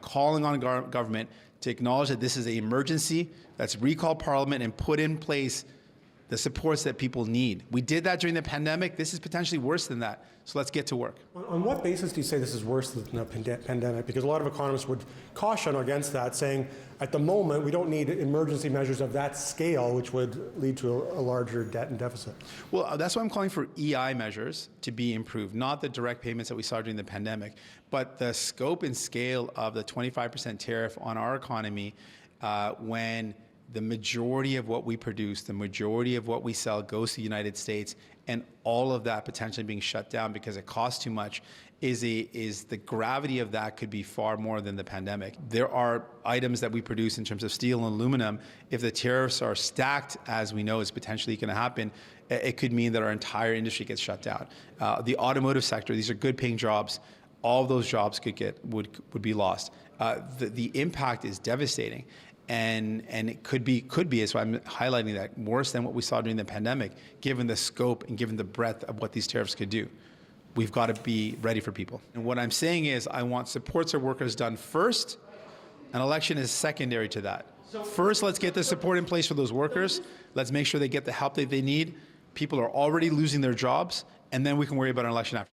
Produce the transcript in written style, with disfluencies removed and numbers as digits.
calling on government to acknowledge that this is an emergency, let's recall Parliament and put in place the supports that people need. We did that during the pandemic. This is potentially worse than that. So let's get to work. On what basis do you say this is worse than the pandemic? Because a lot of economists would caution against that, saying at the moment we don't need emergency measures of that scale, which would lead to a larger debt and deficit. Well, that's why I'm calling for EI measures to be improved, not the direct payments that we saw during the pandemic, but the scope and scale of the 25% tariff on our economy when the majority of what we produce, the majority of what we sell goes to the United States, and all of that potentially being shut down because it costs too much is the gravity of that could be far more than the pandemic. There are items that we produce in terms of steel and aluminum. If the tariffs are stacked, as we know is potentially going to happen, it could mean that our entire industry gets shut down. The automotive sector, these are good paying jobs. All of those jobs would be lost. The impact is devastating. And it could be, is why I'm highlighting that, worse than what we saw during the pandemic, given the scope and given the breadth of what these tariffs could do. We've got to be ready for people. And what I'm saying is I want supports of workers done first. An election is secondary to that. First, let's get the support in place for those workers. Let's make sure they get the help that they need. People are already losing their jobs, and then we can worry about an election after.